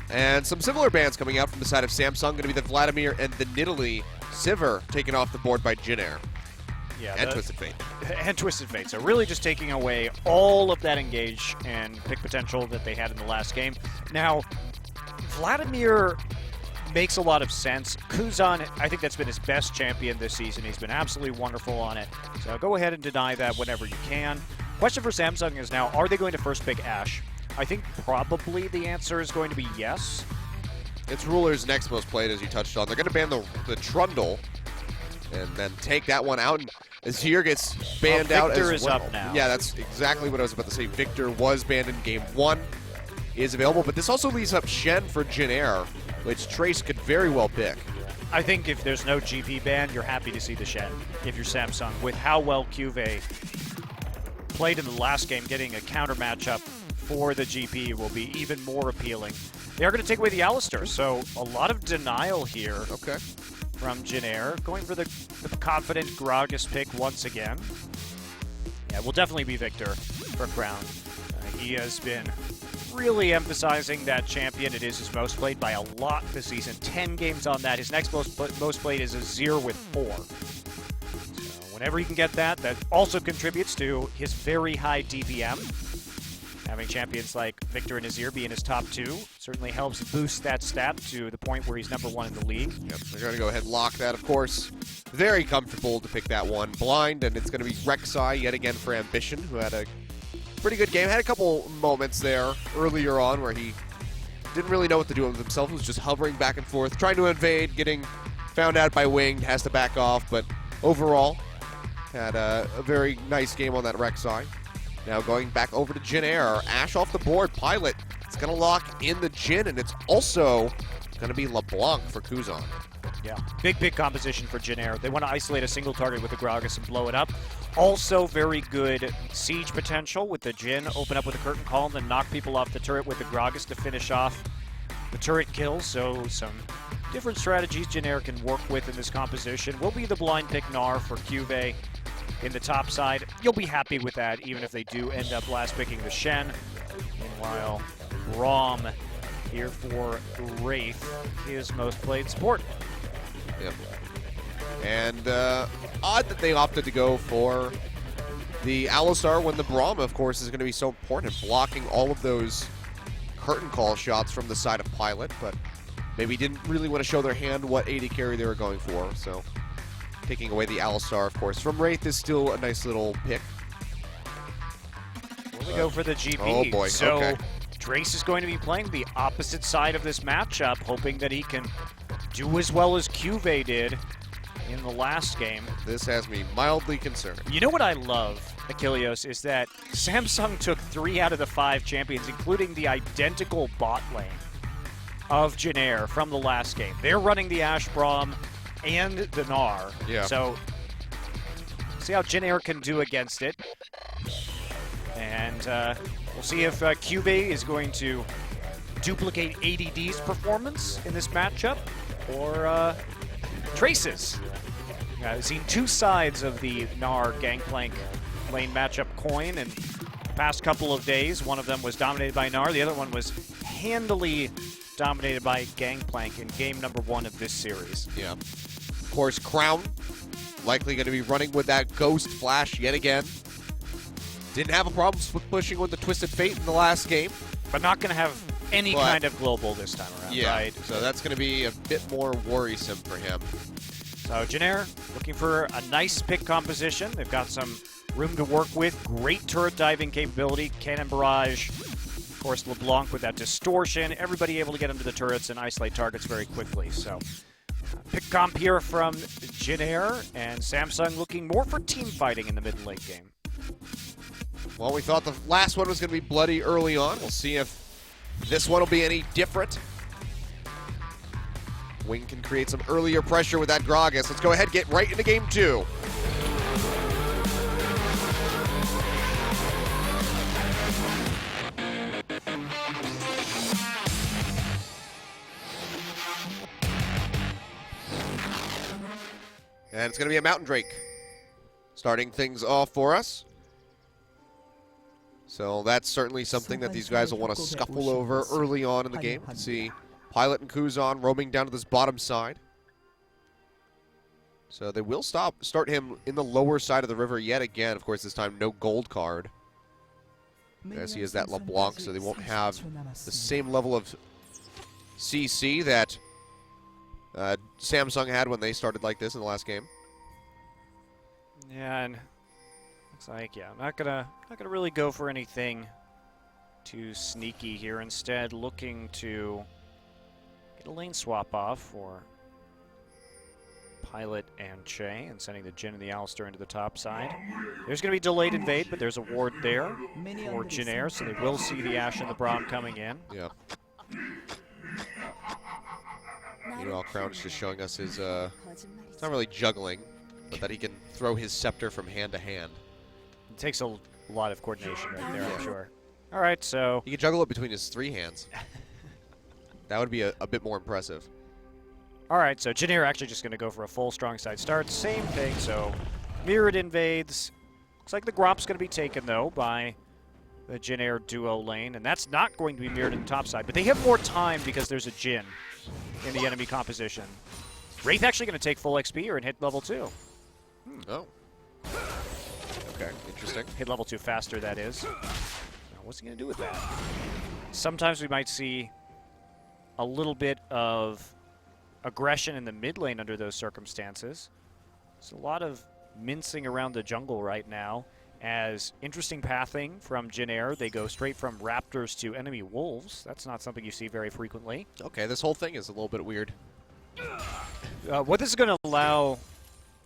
And some similar bans coming out from the side of Samsung, going to be the Vladimir and the Nidalee. Sivir taken off the board by JinAir. Yeah, and Twisted Fate. And Twisted Fate. So really just taking away all of that engage and pick potential that they had in the last game. Now, Vladimir makes a lot of sense. Kuzan, I think that's been his best champion this season. He's been absolutely wonderful on it. So go ahead and deny that whenever you can. Question for Samsung is now, are they going to first pick Ashe? I think probably the answer is going to be yes. It's Ruler's next most played, as you touched on. They're going to ban the Trundle and then take that one out. And Azir gets banned out as well. Victor is up now. Yeah, that's exactly what I was about to say. Victor was banned in game 1. Is available, but this also leaves up Shen for JinAir, which Trace could very well pick. I think if there's no GP ban, you're happy to see the Shen if you're Samsung. With how well Cuvée played in the last game, getting a counter matchup for the GP will be even more appealing. They are going to take away the Alistar, so a lot of denial here from JinAir. Going for the confident Gragas pick once again. Yeah, will definitely be Victor for Crown. He has been really emphasizing that champion. It is his most played by a lot this season. 10 games on that. His next most played is Azir with 4. So whenever he can get that, that also contributes to his very high DPM. Having champions like Victor and Azir be in his top 2 certainly helps boost that stat to the point where he's #1 in the league. Yep, they're going to go ahead and lock that, of course. Very comfortable to pick that one. Blind, and it's going to be Rek'Sai yet again for Ambition, who had a pretty good game. Had a couple moments there earlier on where he didn't really know what to do with himself. He was just hovering back and forth, trying to invade, getting found out by Winged, has to back off, but overall had a very nice game on that Rek'Sai. Now going back over to JinAir. Ashe off the board. Pilot. It's going to lock in the Jin, and it's also going to be LeBlanc for Kuzan. Yeah, big composition for JinAir. They want to isolate a single target with the Gragas and blow it up. Also very good siege potential with the Jin. Open up with a curtain call and then knock people off the turret with the Gragas to finish off the turret kill. So some different strategies JinAir can work with in this composition. Will be the blind pick Gnar for Cuvée in the top side. You'll be happy with that, even if they do end up last picking the Shen. Meanwhile, Rom here for Wraith, his most played support. Yep. And odd that they opted to go for the Alistar when the Braum, of course, is going to be so important, blocking all of those curtain call shots from the side of Pilot, but maybe didn't really want to show their hand what AD carry they were going for, so taking away the Alistar, of course. From Wraith is still a nice little pick. Will we go for the GP? Oh boy, so okay. Trace is going to be playing the opposite side of this matchup, hoping that he can do as well as Cuvée did in the last game. This has me mildly concerned. You know what I love, Achilleos, is that Samsung took 3 out of the 5 champions, including the identical bot lane of JinAir from the last game. They're running the Ashe Braum and the Gnar. Yeah. So, see how JinAir can do against it. And we'll see if Cuvée is going to duplicate ADD's performance in this matchup, or Trace's. I've seen 2 sides of the Gnar Gangplank lane matchup coin in the past couple of days. One of them was dominated by Gnar, the other one was handily dominated by Gangplank in game #1 of this series. Yeah. Of course, Crown likely going to be running with that Ghost Flash yet again. Didn't have a problem pushing with the Twisted Fate in the last game. But not going to have any kind of global this time around, right? So that's going to be a bit more worrisome for him. So JinAir looking for a nice pick composition. They've got some room to work with. Great turret diving capability. Cannon Barrage. Of course, LeBlanc with that distortion. Everybody able to get into the turrets and isolate targets very quickly. So pick comp here from JinAir, and Samsung looking more for team fighting in the mid and late game. Well, we thought the last one was going to be bloody early on. We'll see if this one will be any different. Wing can create some earlier pressure with that Gragas. Let's go ahead and get right into game 2. And it's going to be a Mountain Drake starting things off for us. So that's certainly something that these guys will want to scuffle over early on in the game. See Pilot and Kuzan roaming down to this bottom side. So they will start him in the lower side of the river yet again. Of course, this time no gold card, as he has that LeBlanc, so they won't have the same level of CC that Samsung had when they started like this in the last game. Yeah, and looks like, yeah, I'm not gonna really go for anything too sneaky here. Instead, looking to get a lane swap off for Pilot and Che, and sending the Jin and the Alistair into the top side. There's going to be delayed invade, but there's a ward there for JinAir, so they will see the Ashe and the Braum coming in. Yeah. Meanwhile, Crown is just showing us his, it's not really juggling, but that he can throw his scepter from hand to hand. It takes a lot of coordination right there, I'm sure. All right, so he can juggle it between his 3 hands. That would be a bit more impressive. All right, so JinAir actually just going to go for a full strong side start. Same thing, so mirrored invades. Looks like the Gromp's going to be taken, though, by the JinAir duo lane, and that's not going to be mirrored in the top side. But they have more time because there's a Jin in the enemy composition. Wraith actually going to take full XP or hit level 2. Oh. Okay, interesting. Hit level 2 faster, that is. Now, what's he going to do with that? Sometimes we might see a little bit of aggression in the mid lane under those circumstances. There's a lot of mincing around the jungle right now, as interesting pathing from JinAir. They go straight from Raptors to enemy Wolves. That's not something you see very frequently. Okay, this whole thing is a little bit weird. What this is going to allow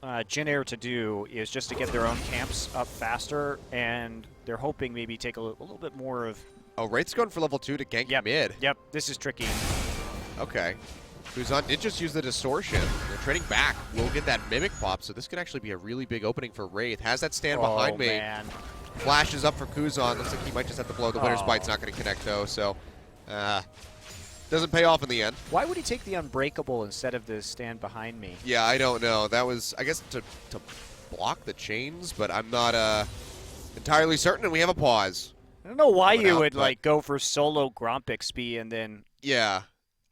JinAir to do is just to get their own camps up faster, and they're hoping maybe take a little bit more of... Oh, Wraith's going for level 2 to gank mid. Yep, this is tricky. Okay. Kuzan did just use the distortion. They're trading back. We'll get that Mimic pop, so this could actually be a really big opening for Wraith. Has that stand behind me. Man. Flashes up for Kuzan. Looks like he might just have to blow. The winner's bite's not going to connect, though, so doesn't pay off in the end. Why would he take the Unbreakable instead of the stand behind me? Yeah, I don't know. That was, I guess, to block the chains, but I'm not entirely certain, and we have a pause. I don't know why you would like go for solo Gromp XP and then... Yeah.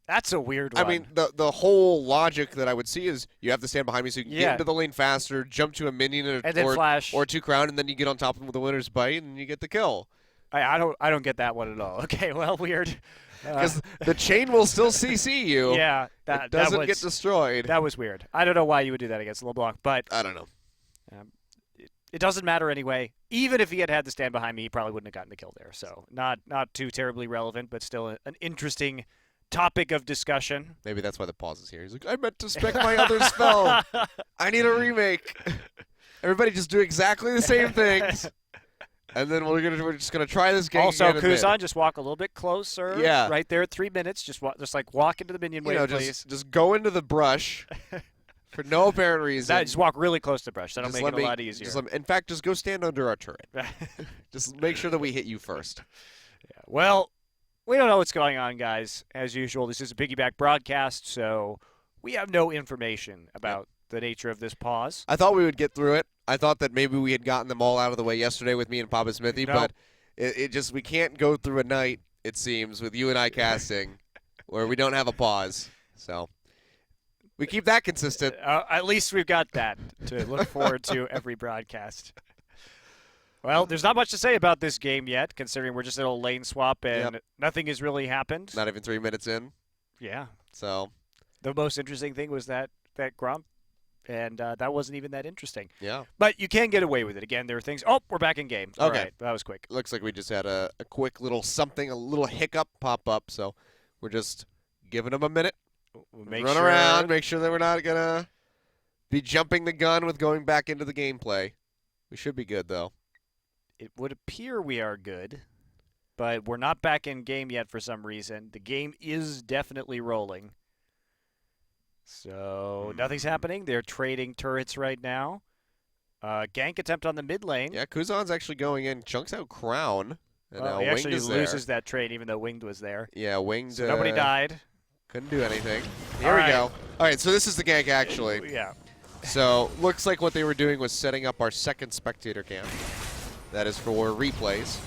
That's a weird one. I mean, the whole logic that I would see is you have to stand behind me so you can get into the lane faster, jump to a minion and then flash. Or 2 crown, and then you get on top of him with the winner's bite, and you get the kill. I don't get that one at all. Okay, well, weird. Because the chain will still CC you. Yeah. It doesn't get destroyed. That was weird. I don't know why you would do that against LeBlanc, but... I don't know. It doesn't matter anyway. Even if he had to stand behind me, he probably wouldn't have gotten the kill there. So not too terribly relevant, but still an interesting topic of discussion. Maybe that's why the pause is here. He's like, I meant to spec my other spell. I need a remake. Everybody just do exactly the same things. And then we're just gonna try this game. Also, Kuzan, just walk a little bit closer. Yeah. Right there at 3 minutes. Just walk into the minion wave, please. Just go into the brush for no apparent reason. Just walk really close to the brush. That'll make it a lot easier. In fact, just go stand under our turret. Just make sure that we hit you first. Yeah. Well, we don't know what's going on, guys. As usual, this is a piggyback broadcast, so we have no information about the nature of this pause. I thought we would get through it. I thought that maybe we had gotten them all out of the way yesterday with me and Papa Smithy, but it just, we can't go through a night, it seems, with you and I casting where we don't have a pause. So we keep that consistent. At least we've got that to look forward to every broadcast. Well, there's not much to say about this game yet, considering we're just in a lane swap and nothing has really happened. Not even 3 minutes in. Yeah. So the most interesting thing was that Gromp, and that wasn't even that interesting. Yeah. But you can get away with it. Again, there are things. Oh, we're back in game. Okay. All right, that was quick. Looks like we just had a quick little something, a little hiccup pop up, so we're just giving them a minute. Run around, make sure that we're not going to be jumping the gun with going back into the gameplay. We should be good, though. It would appear we are good, but we're not back in game yet for some reason. The game is definitely rolling. So nothing's happening. They're trading turrets right now. Gank attempt on the mid lane. Yeah, Kuzan's actually going in. Chunks out Crown. And now he Winged actually is loses that trade even though Winged was there. Yeah, Winged. So nobody died. Couldn't do anything. Here we go. All right, so this is the gank, actually. Yeah. So looks like what they were doing was setting up our second spectator cam. That is for replays.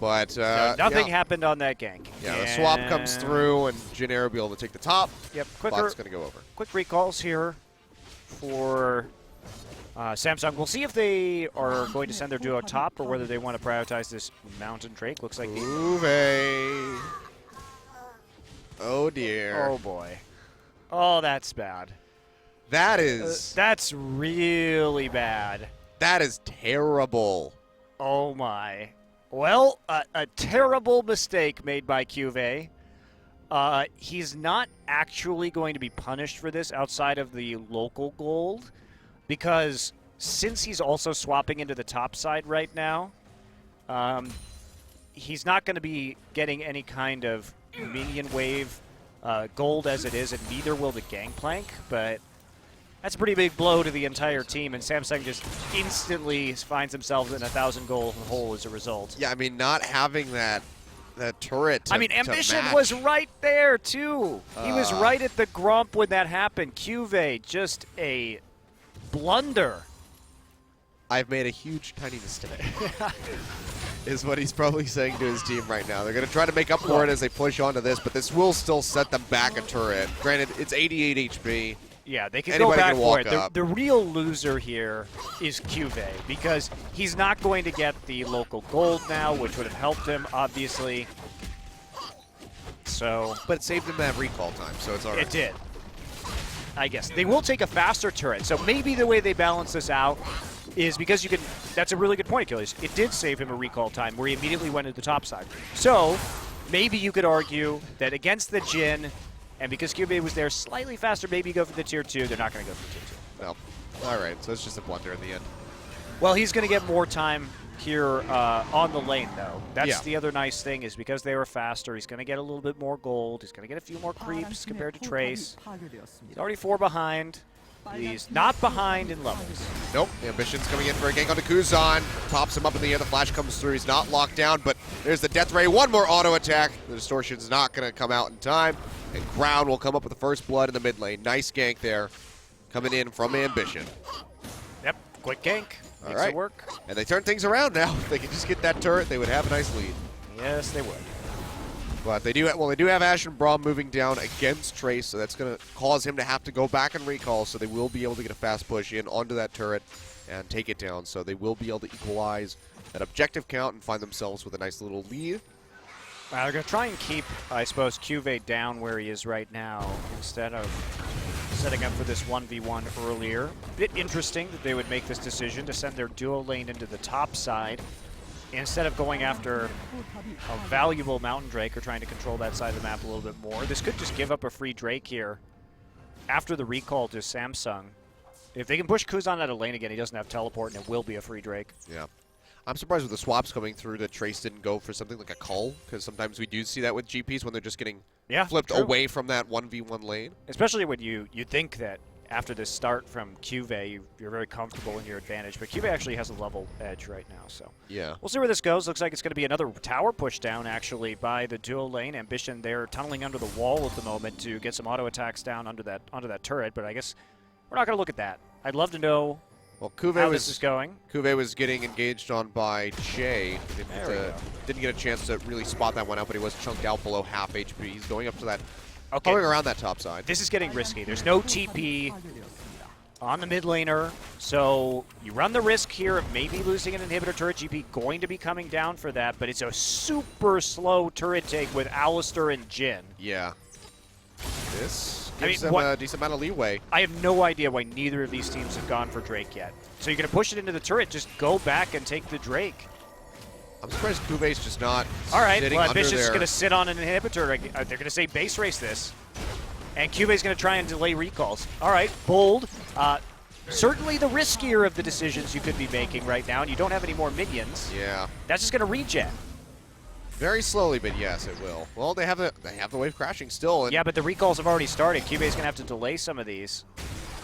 But So nothing happened on that gank. Yeah, the swap comes through, and JinAir will be able to take the top. Yep, Bot's going to go over. Quick recalls here for Samsung. We'll see if they are going to send their duo top or whether they want to prioritize this Mountain Drake. Looks like Uwe. Oh, dear. Oh, boy. Oh, that's bad. That is... that's really bad. That is terrible. Oh, my. Well, a terrible mistake made by QV. He's not actually going to be punished for this outside of the local gold, because since he's also swapping into the top side right now, he's not going to be getting any kind of minion wave gold as it is, and neither will the Gangplank, but that's a pretty big blow to the entire team, and Samsung just instantly finds themselves in a 1,000 goal hole as a result. Yeah, I mean, not having that turret to, I mean, Ambition was right there, too. He was right at the Grump when that happened. QV, just a blunder. I've made a huge, tiny mistake, is what he's probably saying to his team right now. They're going to try to make up for it as they push onto this, but this will still set them back a turret. Granted, it's 88 HP. Yeah, they can Anybody go back can for walk it. up. The real loser here is QV, because he's not going to get the local gold now, which would have helped him, obviously. So, But it saved him that recall time, so it's all right. it did. I guess. They will take a faster turret, so maybe the way they balance this out is because you can... That's a really good point, Achilles. It did save him a recall time where he immediately went to the top side. So, maybe you could argue that against the Jin, and because QB was there slightly faster, maybe you go for the tier 2. They're not going to go for tier 2. No. All right, so it's just a blunder in the end. Well, he's going to get more time here on the lane, though. That's the other nice thing, is because they were faster, he's going to get a little bit more gold. He's going to get a few more creeps compared to Trace. He's already 4 behind. He's not behind in levels. Nope. Ambition's coming in for a gank onto Kuzan. Pops him up in the air. The flash comes through. He's not locked down, but there's the death ray. One more auto attack. The distortion's not going to come out in time. And Crown will come up with the first blood in the mid lane. Nice gank there. Coming in from Ambition. Yep. Quick gank. All Makes right. it work. And they turn things around now. If they could just get that turret, they would have a nice lead. Yes, they would. But they do have Ash and Braum moving down against Trace, so that's going to cause him to have to go back and recall, so they will be able to get a fast push in onto that turret and take it down. So they will be able to equalize that objective count and find themselves with a nice little lead. They're going to try and keep, I suppose, QV down where he is right now instead of setting up for this 1v1 earlier. A bit interesting that they would make this decision to send their duo lane into the top side instead of going after a valuable Mountain Drake or trying to control that side of the map a little bit more. This could just give up a free Drake here after the recall to Samsung. If they can push Kuzan out of lane again, he doesn't have teleport, and it will be a free Drake. Yeah. I'm surprised with the swaps coming through that Trace didn't go for something like a cull, because sometimes we do see that with GPs when they're just getting flipped away from that 1v1 lane. Especially when you think that after this start from QV, you're very comfortable in your advantage, but QV actually has a level edge right now, so. Yeah. We'll see where this goes. Looks like it's going to be another tower push down, actually, by the duo lane. Ambition, they're tunneling under the wall at the moment to get some auto attacks down onto that turret, but I guess we're not going to look at that. I'd love to know how this is going. Kuve was getting engaged on by Jay. Didn't get a chance to really spot that one out, but he was chunked out below half HP. He's going up to that, going around that top side. This is getting risky. There's no TP on the mid laner, so you run the risk here of maybe losing an inhibitor turret. GP going to be coming down for that, but it's a super slow turret take with Alistair and Jin. Yeah. This gives them a decent amount of leeway. I have no idea why neither of these teams have gone for Drake yet. So you're going to push it into the turret, just go back and take the Drake. I'm surprised Kuve's just not All right, sitting well, under Ambition's there. going to sit on an inhibitor. They're going to say base race this. And QV's going to try and delay recalls. All right, bold. Certainly the riskier of the decisions you could be making right now, and you don't have any more minions. Yeah. That's just going to regen. Very slowly, but yes, it will. Well, they have the wave crashing still. And Yeah, but the recalls have already started. QV's going to have to delay some of these.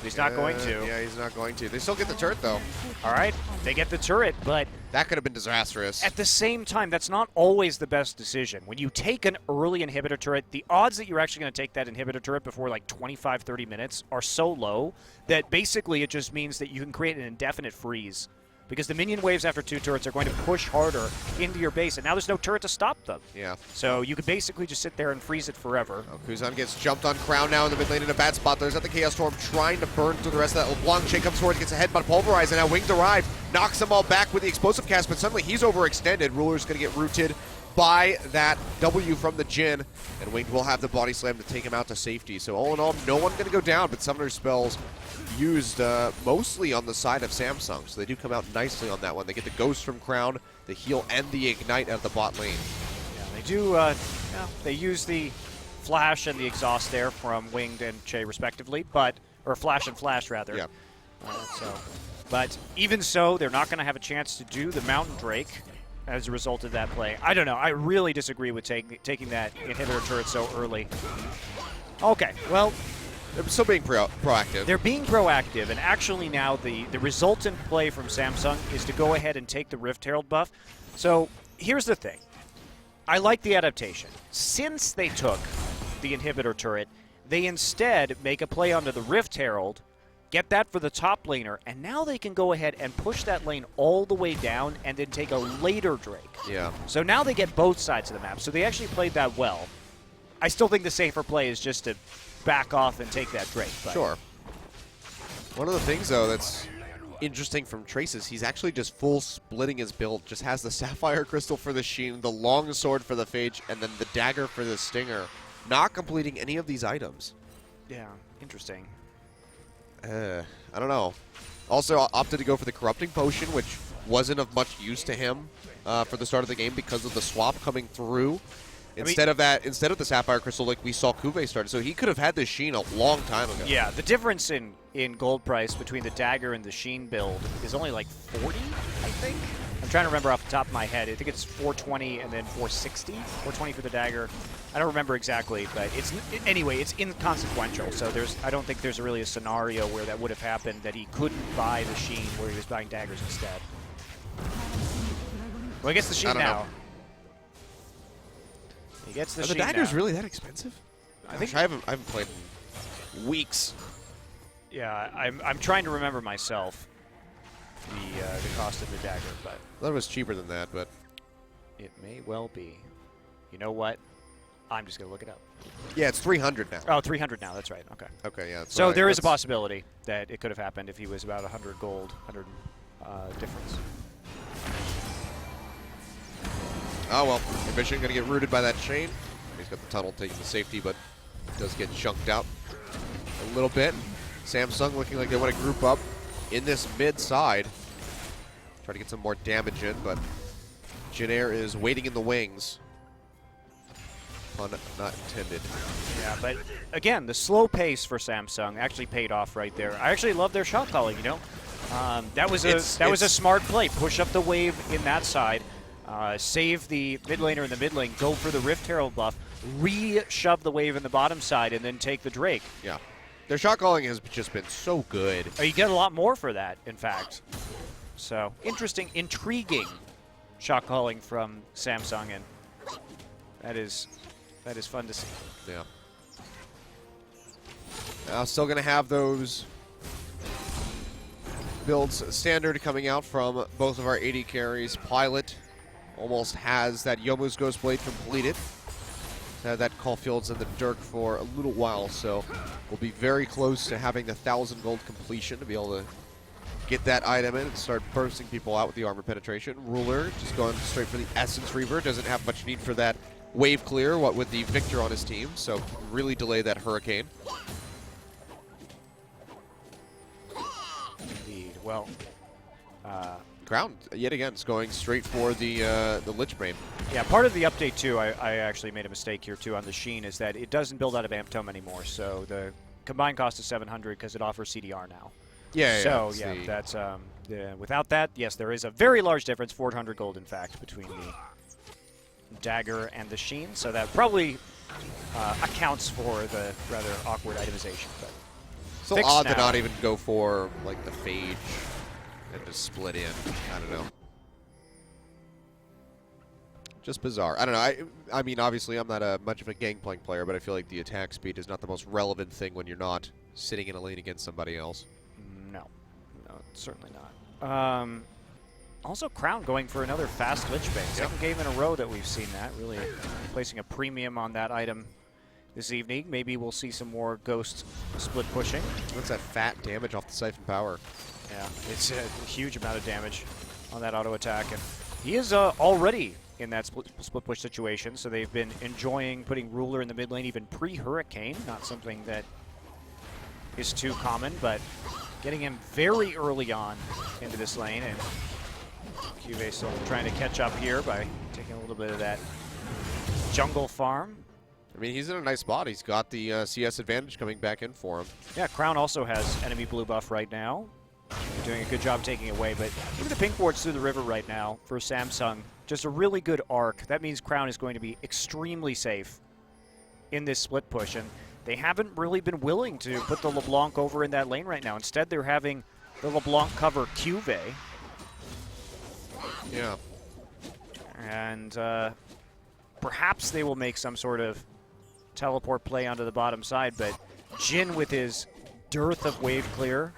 He's not going to. Yeah, he's not going to. They still get the turret, though. All right, they get the turret, but That could have been disastrous. at the same time, that's not always the best decision. When you take an early inhibitor turret, the odds that you're actually going to take that inhibitor turret before like 25, 30 minutes are so low that basically it just means that you can create an indefinite freeze because the minion waves after 2 turrets are going to push harder into your base, and now there's no turret to stop them. Yeah. So you could basically just sit there and freeze it forever. Oh, Kuzan gets jumped on Crown now in the mid lane in a bad spot. There's at the Chaos Storm trying to burn through the rest of that. LeBlanc Chain comes forward, gets a headbutt pulverized, and now Winged arrived, knocks them all back with the explosive cast, but suddenly he's overextended. Ruler's going to get rooted by that W from the Jin, and Winged will have the body slam to take him out to safety. So all in all, no one going to go down, but Summoner spells used mostly on the side of Samsung, so they do come out nicely on that one. They get the Ghost from Crown, the heal, and the Ignite out of the bot lane. Yeah, they do. They use the Flash and the Exhaust there from Winged and Che respectively, or Flash and Flash rather. Yeah. But even so, they're not going to have a chance to do the Mountain Drake as a result of that play. I don't know. I really disagree with taking that inhibitor turret so early. Okay, well, They're still being proactive. they're being proactive, and actually now the resultant play from Samsung is to go ahead and take the Rift Herald buff. So here's the thing. I like the adaptation. Since they took the inhibitor turret, they instead make a play onto the Rift Herald, get that for the top laner, and now they can go ahead and push that lane all the way down and then take a later Drake. Yeah. So now they get both sides of the map. So they actually played that well. I still think the safer play is just to back off and take that Drake. But. Sure. One of the things, though, that's interesting from Trace is he's actually just full splitting his build. Just has the Sapphire Crystal for the Sheen, the Long Sword for the Phage, and then the Dagger for the Stinger. Not completing any of these items. Yeah, interesting. I don't know. Also opted to go for the Corrupting Potion, which wasn't of much use to him for the start of the game because of the swap coming through. Instead of the Sapphire Crystal, like we saw Kuve started. So he could have had this Sheen a long time ago. Yeah, the difference in gold price between the Dagger and the Sheen build is only like 40, I think. I'm trying to remember off the top of my head. I think it's 420 and then 460. 420 for the Dagger. I don't remember exactly, but anyway, it's inconsequential. So I don't think there's really a scenario where that would have happened that he couldn't buy the Sheen where he was buying Daggers instead. Well, he gets the Sheen now. He gets the Sheen now. Are the Daggers really that expensive? I think I haven't played in weeks. Yeah, I'm trying to remember myself the cost of the Dagger, but I thought it was cheaper than that, but it may well be. You know what? I'm just gonna look it up. yeah, it's 300 now. Oh, 300 now. That's right. Okay. Okay, yeah. So there is a possibility that it could have happened if he was about 100 gold, 100 difference. Oh well, Ambition gonna get rooted by that chain. He's got the tunnel taking the safety, but does get chunked out a little bit. Samsung looking like they want to group up in this mid side. Try to get some more damage in, but JinAir is waiting in the wings. Pun not intended. Yeah, but again, the slow pace for Samsung actually paid off right there. I actually love their shot calling, you know. That was a smart play. Push up the wave in that side. Save the mid laner in the mid lane, go for the Rift Herald buff, re-shove the wave in the bottom side, and then take the Drake. Yeah. Their shot calling has just been so good. You get a lot more for that, in fact. So, interesting, intriguing shot calling from Samsung, and that is fun to see. Yeah. Still going to have those builds standard coming out from both of our AD carries. Pilot almost has that Yomu's Ghost Blade completed. Had that Caulfield's and the Dirk for a little while, so we'll be very close to having the 1,000 gold completion to be able to get that item in and start bursting people out with the armor penetration. Ruler just going straight for the Essence Reaver. Doesn't have much need for that wave clear, what with the Victor on his team, so really delay that Hurricane. Indeed. Well, Ground, yet again, is going straight for the Lichbane. yeah, part of the update, too, I actually made a mistake here, too, on the Sheen, is that it doesn't build out of Amp Tome anymore, so the combined cost is 700 because it offers CDR now. Yeah, so, yeah, that's, without that, yes, there is a very large difference, 400 gold, in fact, between the Dagger and the Sheen, so that probably accounts for the rather awkward itemization. But so odd to not even go for, like, the Phage and just split in. I don't know. Just bizarre. I don't know. I mean, obviously, I'm not much of a Gangplank player, but I feel like the attack speed is not the most relevant thing when you're not sitting in a lane against somebody else. No, certainly not. Also, Crown going for another fast Lich Bane. Second game in a row that we've seen that. Really placing a premium on that item this evening. Maybe we'll see some more Ghost split pushing. What's that fat damage off the Siphon Power? Yeah, it's a huge amount of damage on that auto attack. And he is already in that split push situation, so they've been enjoying putting Ruler in the mid lane even pre-Hurricane. Not something that is too common, but getting him very early on into this lane, and QV still trying to catch up here by taking a little bit of that jungle farm. I mean, he's in a nice spot. He's got the CS advantage coming back in for him. Yeah, Crown also has enemy blue buff right now. They're doing a good job taking it away, but even the pink wards through the river right now for Samsung, just a really good arc. That means Crown is going to be extremely safe in this split push, and they haven't really been willing to put the LeBlanc over in that lane right now. Instead, they're having the LeBlanc cover QV. Yeah. And perhaps they will make some sort of teleport play onto the bottom side, but Jin with his dearth of wave clear.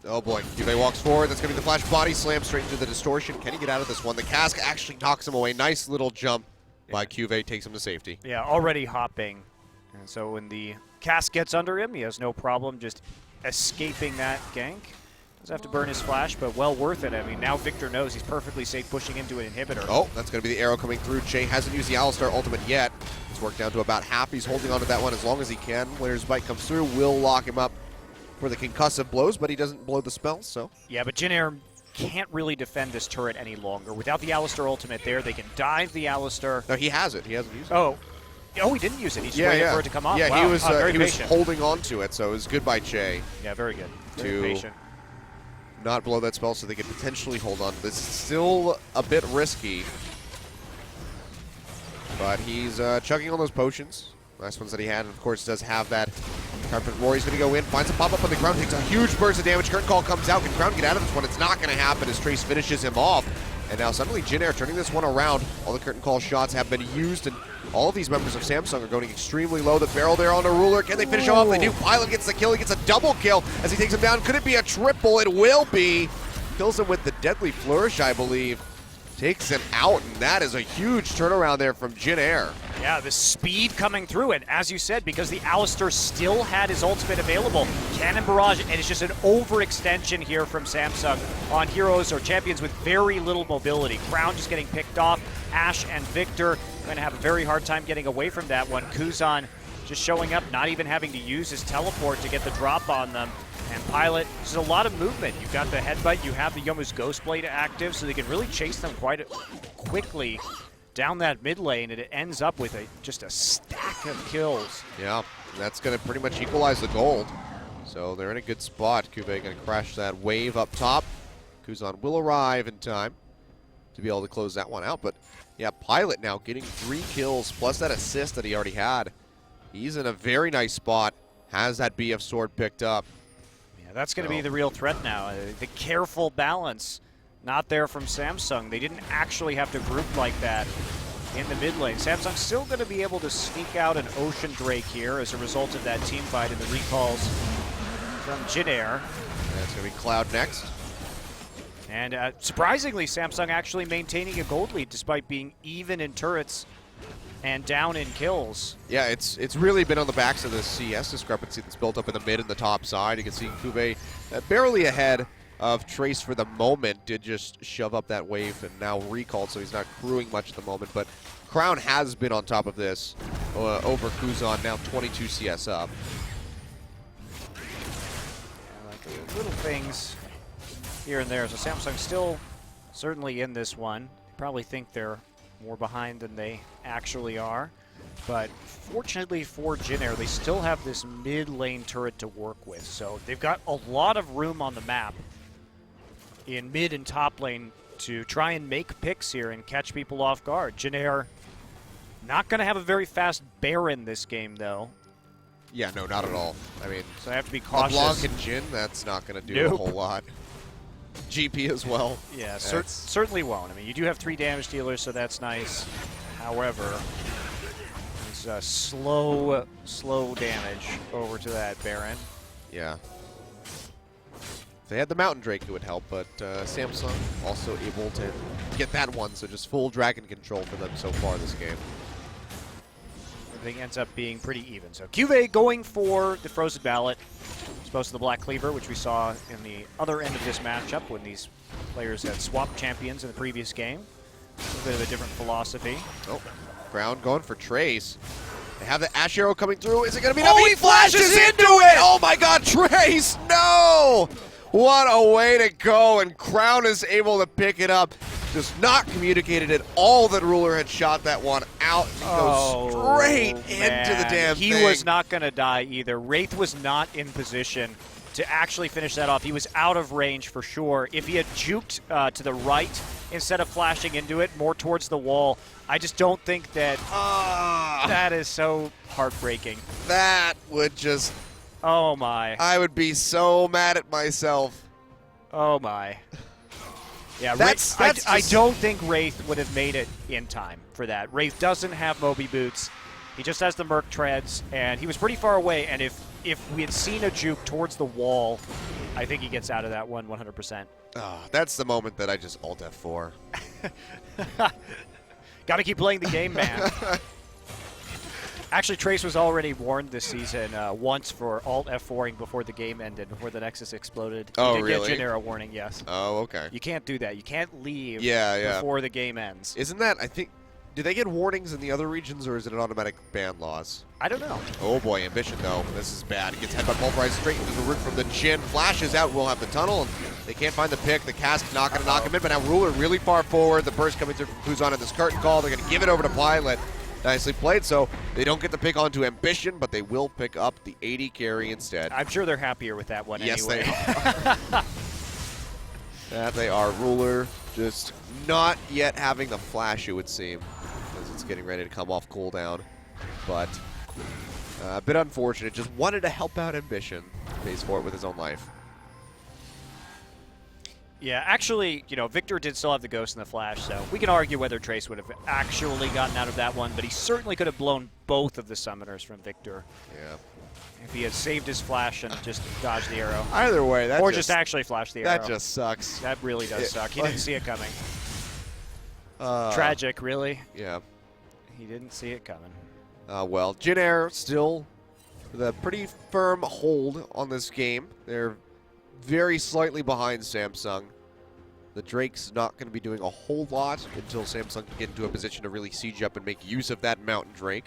Oh boy, QV walks forward. That's going to be the flash body slam straight into the distortion. Can he get out of this one? The cask actually knocks him away. Nice little jump by QV, takes him to safety. Yeah, already hopping. And so when the cask gets under him, he has no problem just escaping that gank. Does have to burn his flash, but well worth it. I mean, now Victor knows he's perfectly safe pushing into an inhibitor. Oh, that's going to be the arrow coming through. Jay hasn't used the Alistar ultimate yet. It's worked down to about half. He's holding on to that one as long as he can. Winter's Bite comes through, will lock him up for the concussive blows, but he doesn't blow the spell, so. Yeah, but JinAir can't really defend this turret any longer. Without the Alistar ultimate there, they can dive the Alistar. No, he has it. He hasn't used it. Oh, he didn't use it. He just waited for it to come off. Yeah, wow. he was holding on to it, so it was good by Jay. Yeah, very good. Very patient. Not blow that spell so they could potentially hold on to this. Still a bit risky, but he's chugging on those potions. Last ones that he had, and of course does have that Carpet Rory's going to go in, finds a pop-up on the ground, takes a huge burst of damage. Curtain Call comes out. Can Crown get out of this one? It's not going to happen as Trace finishes him off. And now suddenly JinAir turning this one around. All the Curtain Call shots have been used, and all of these members of Samsung are going extremely low. The barrel there on the Ruler. Can they finish him off? They do. Pilot gets the kill. He gets a double kill as he takes him down. Could it be a triple? It will be. Kills him with the Deadly Flourish, I believe. Takes him out, and that is a huge turnaround there from JinAir. Yeah, the speed coming through, and as you said, because the Alistar still had his ultimate available, Cannon Barrage, and it's just an overextension here from Samsung on heroes or champions with very little mobility. Crown just getting picked off. Ashe and Victor going to have a very hard time getting away from that one. Kuzan just showing up, not even having to use his teleport to get the drop on them. And Pilot, there's a lot of movement. You've got the Headbutt, you have the Yomu's Ghostblade active, so they can really chase them quite quickly down that mid lane, and it ends up with just a stack of kills. Yeah, that's going to pretty much equalize the gold. So they're in a good spot. Kube going to crash that wave up top. Kuzan will arrive in time to be able to close that one out. But yeah, Pilot now getting 3 kills plus that assist that he already had. He's in a very nice spot. Has that BF sword picked up. Yeah, that's going to be the real threat now. The careful balance not there from Samsung. They didn't actually have to group like that in the mid lane. Samsung's still going to be able to sneak out an Ocean Drake here as a result of that team fight and the recalls from JinAir. That's going to be Cloud next. And surprisingly, Samsung actually maintaining a gold lead despite being even in turrets and down in kills. Yeah, it's really been on the backs of the CS discrepancy that's built up in the mid and the top side. You can see Kube barely ahead of Trace for the moment, did just shove up that wave and now recalled, so he's not crewing much at the moment. But Crown has been on top of this over Kuzan, now 22 CS up. Yeah, like the little things here and there. So Samsung still certainly in this one. Probably think they're more behind than they actually are. But fortunately for JinAir, they still have this mid lane turret to work with. So they've got a lot of room on the map in mid and top lane to try and make picks here and catch people off guard. JinAir not going to have a very fast Baron this game, though. Yeah, no, not at all. I mean, so I have to be cautious. LeBlanc and Jin, that's not going to do a whole lot. GP as well. Yeah, certainly won't. I mean, you do have 3 damage dealers, so that's nice. However, it's slow damage over to that Baron. Yeah. If they had the Mountain Drake, it would help, but Samsung also able to get that one, so just full dragon control for them so far this game. Everything ends up being pretty even. So QV going for the Frozen Ballot, as opposed to the Black Cleaver, which we saw in the other end of this matchup when these players had swapped champions in the previous game. A little bit of a different philosophy. Oh, Ground going for Trace. They have the Ash Arrow coming through. Is it going to be enough? Oh, he flashes into it! Oh my god, Trace! No! What a way to go, and Crown is able to pick it up. Just not communicated at all that Ruler had shot that one out. He goes straight into the damn thing. He was not going to die either. Wraith was not in position to actually finish that off. He was out of range for sure. If he had juked to the right instead of flashing into it, more towards the wall, I just don't think that that is so heartbreaking. That would just... Oh my. I would be so mad at myself. Oh my. Yeah, that's I don't think Wraith would have made it in time for that. Wraith doesn't have Moby boots. He just has the Merc treads, and he was pretty far away, and if we had seen a juke towards the wall, I think he gets out of that one 100%. That's the moment that I just Alt F4. Got to keep playing the game, man. Actually, Trace was already warned this season once for Alt F4ing before the game ended, before the Nexus exploded. Oh, he did really? get JinAir a warning, yes. Oh, okay. You can't do that. You can't leave before the game ends. Isn't that, I think, do they get warnings in the other regions, or is it an automatic ban loss? I don't know. Oh boy, Ambition though. This is bad. He gets headbutt pulverized straight into the root from the Jin. Flashes out, will have the tunnel, and they can't find the pick. The cask not going to knock him in, but now Ruler really far forward. The burst coming through from Kuzan in this curtain call. They're going to give it over to Pilot. Nicely played, so they don't get the pick onto Ambition, but they will pick up the 80 carry instead. I'm sure they're happier with that one yes, anyway. They are. That they are. Ruler just not yet having the flash, it would seem, as it's getting ready to come off cooldown. But a bit unfortunate. Just wanted to help out Ambition. Pays for it with his own life. Yeah, actually, you know, Victor did still have the Ghost and the Flash, so we can argue whether Trace would have actually gotten out of that one, but he certainly could have blown both of the Summoners from Victor. Yeah. If he had saved his Flash and just dodged the arrow. Either way, that or just actually flashed the arrow. That just sucks. That really does suck. He didn't see it coming. Tragic, really. Yeah. He didn't see it coming. Well, JinAir still with a pretty firm hold on this game. They're very slightly behind Samsung. The Drake's not going to be doing a whole lot until Samsung can get into a position to really siege up and make use of that Mountain Drake.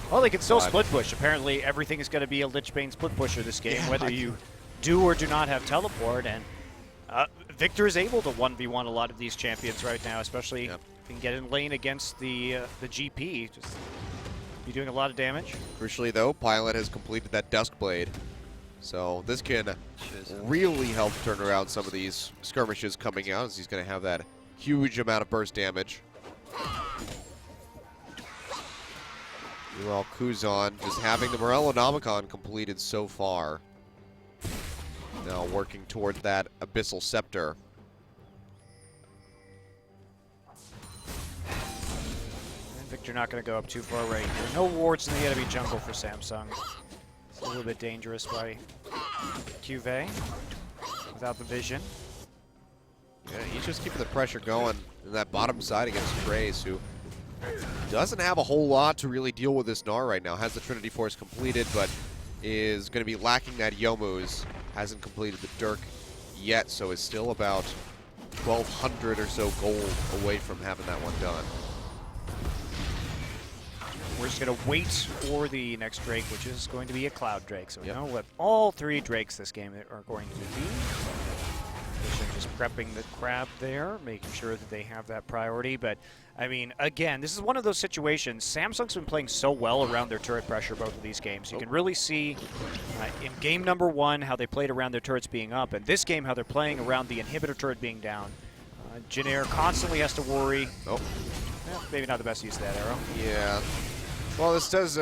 Well, they can still split push. Apparently, everything is going to be a Lich Bane split pusher this game, whether you do or do not have teleport. And Victor is able to 1v1 a lot of these champions right now, especially if you can get in lane against the GP. Just be doing a lot of damage. Crucially, though, Pilot has completed that Duskblade. So this can really help turn around some of these skirmishes coming out, as he's going to have that huge amount of burst damage. Meanwhile, Kuzan just having the Morellonomicon completed so far. Now working toward that Abyssal Scepter. And Victor not going to go up too far right here. No wards in the enemy jungle for Samsung. It's a little bit dangerous by QV without the vision. Yeah, he's just keeping the pressure going in that bottom side against Trace, who doesn't have a whole lot to really deal with this Gnar right now. Has the Trinity Force completed, but is going to be lacking that Yomu's. Hasn't completed the Dirk yet, so is still about 1,200 or so gold away from having that one done. We're just going to wait for the next Drake, which is going to be a Cloud Drake. So we know what all three Drakes this game are going to be. Just prepping the crab there, making sure that they have that priority. But, I mean, again, this is one of those situations. Samsung's been playing so well around their turret pressure both of these games. You can really see in game number one how they played around their turrets being up, and this game how they're playing around the inhibitor turret being down. JinAir constantly has to worry. Oh. Maybe not the best use of that arrow. Yeah. Well, this does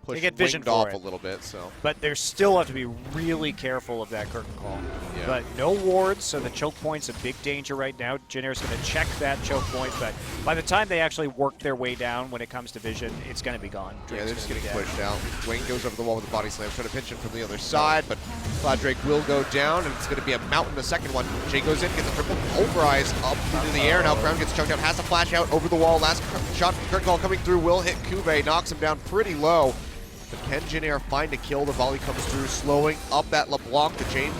push they get vision Winged off for a little bit, so. But they still have to be really careful of that curtain call. But no wards, so the choke point's a big danger right now. JinAir's going to check that choke point, but by the time they actually work their way down when it comes to vision, it's going to be gone. Yeah, they're just getting pushed out. Wing goes over the wall with a body slam, trying to pinch him from the other side, but Cloud Drake will go down, and it's going to be a mountain, the second one. Jay goes in, gets a triple over eyes up into the air. Now Crown gets chunked out, has a flash out over the wall. Last shot from Call coming through will hit Cuvée, knocks him down pretty low. But can JinAir find a kill? The volley comes through, slowing up that LeBlanc. The chain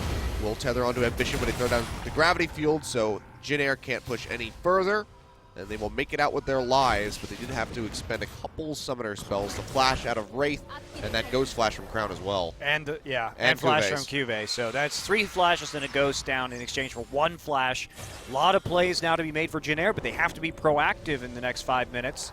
will tether onto Ambition when they throw down the gravity field, so JinAir can't push any further, and they will make it out with their lives, but they did have to expend a couple summoner spells to flash out of Wraith, and that ghost flash from Crown as well. And flash Cuvée. from Cuvée. So that's 3 flashes and a ghost down in exchange for 1 flash. A lot of plays now to be made for JinAir, but they have to be proactive in the next 5 minutes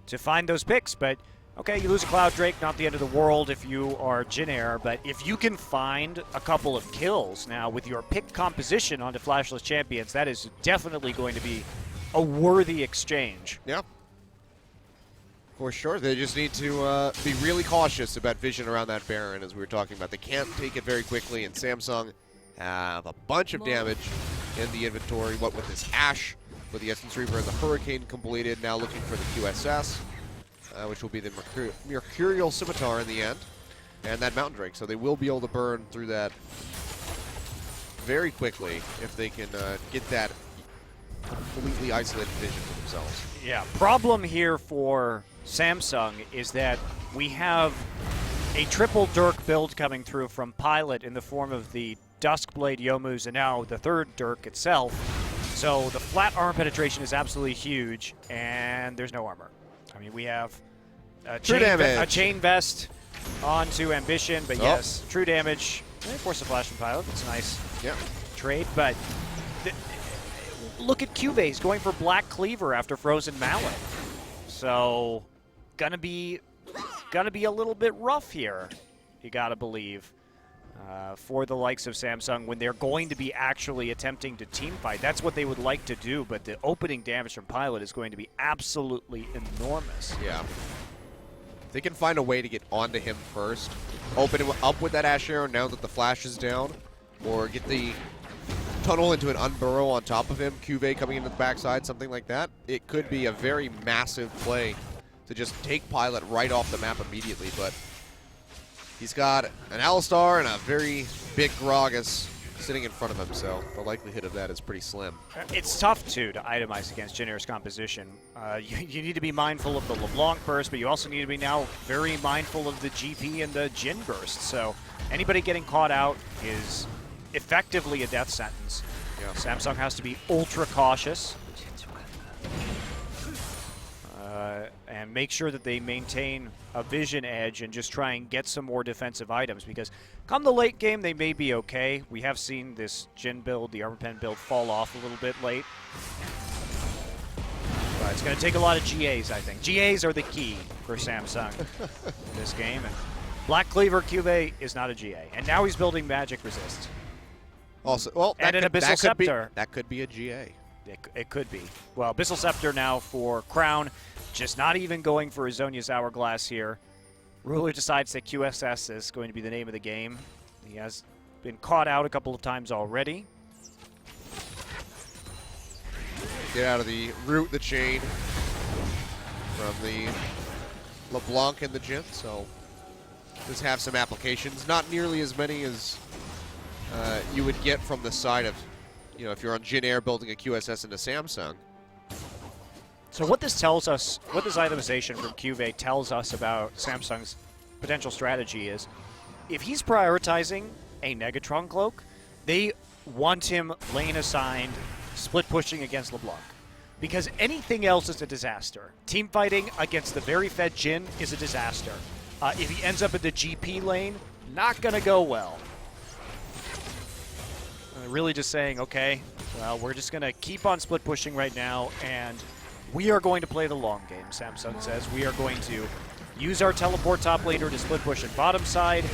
to find those picks. But okay, you lose a Cloud Drake, not the end of the world if you are JinAir, but if you can find a couple of kills now with your pick composition onto Flashless Champions, that is definitely going to be a worthy exchange. Yeah. For sure. They just need to be really cautious about vision around that Baron, as we were talking about. They can't take it very quickly, and Samsung have a bunch of damage in the inventory. What with this Ashe, with the Essence Reaver and the Hurricane completed, now looking for the QSS. Which will be the Mercurial Scimitar in the end, and that Mountain Drake. So they will be able to burn through that very quickly if they can get that completely isolated vision for themselves. Yeah, problem here for Samsung is that we have a triple Dirk build coming through from Pilot in the form of the Duskblade Youmu's and now the third Dirk itself. So the flat armor penetration is absolutely huge, and there's no armor. I mean, we have a chain vest onto Ambition, but yes, true damage. They force a flash from Pilot. That's a nice trade, but look at Cuvée. He's going for Black Cleaver after Frozen Mallet. So gonna be a little bit rough here, you gotta believe, for the likes of Samsung when they're going to be actually attempting to team fight. That's what they would like to do, but the opening damage from Pilot is going to be absolutely enormous. Yeah. If they can find a way to get onto him first, open him up with that Ashe Arrow now that the flash is down, or get the tunnel into an unburrow on top of him, Cuvée coming into the backside, something like that, it could be a very massive play to just take Pilot right off the map immediately, but he's got an Alistar and a very big Gragas sitting in front of him, so the likelihood of that is pretty slim. It's tough, too, to itemize against JinAir's composition. You need to be mindful of the LeBlanc burst, but you also need to be now very mindful of the GP and the Jin burst. So anybody getting caught out is effectively a death sentence. Yeah. Samsung has to be ultra cautious and make sure that they maintain a vision edge and just try and get some more defensive items, because come the late game, they may be okay. We have seen this Jin build, the Armor Pen build, fall off a little bit late. But it's going to take a lot of GAs, I think. GAs are the key for Samsung in this game. And Black Cleaver Cuvée is not a GA. And now he's building Magic Resist. Also, well, and an Abyssal Scepter. That could be a GA. It could be. Well, Abyssal Scepter now for Crown. Just not even going for Azonia's Hourglass here. Ruler decides that QSS is going to be the name of the game. He has been caught out a couple of times already. Get out of the root, the chain from the LeBlanc and the Jin, so does have some applications. Not nearly as many as you would get from the side of, you know, if you're on JinAir building a QSS into Samsung. So what this tells us, what this itemization from Cuvée tells us about Samsung's potential strategy is, if he's prioritizing a Negatron Cloak, they want him lane assigned, split pushing against LeBlanc. Because anything else is a disaster. Team fighting against the very fed Jin is a disaster. If he ends up in the GP lane, not gonna go well. Really just saying, okay, well, we're just gonna keep on split pushing right now, and we are going to play the long game, Samsung says. We are going to use our teleport top laner to split push at bottom side.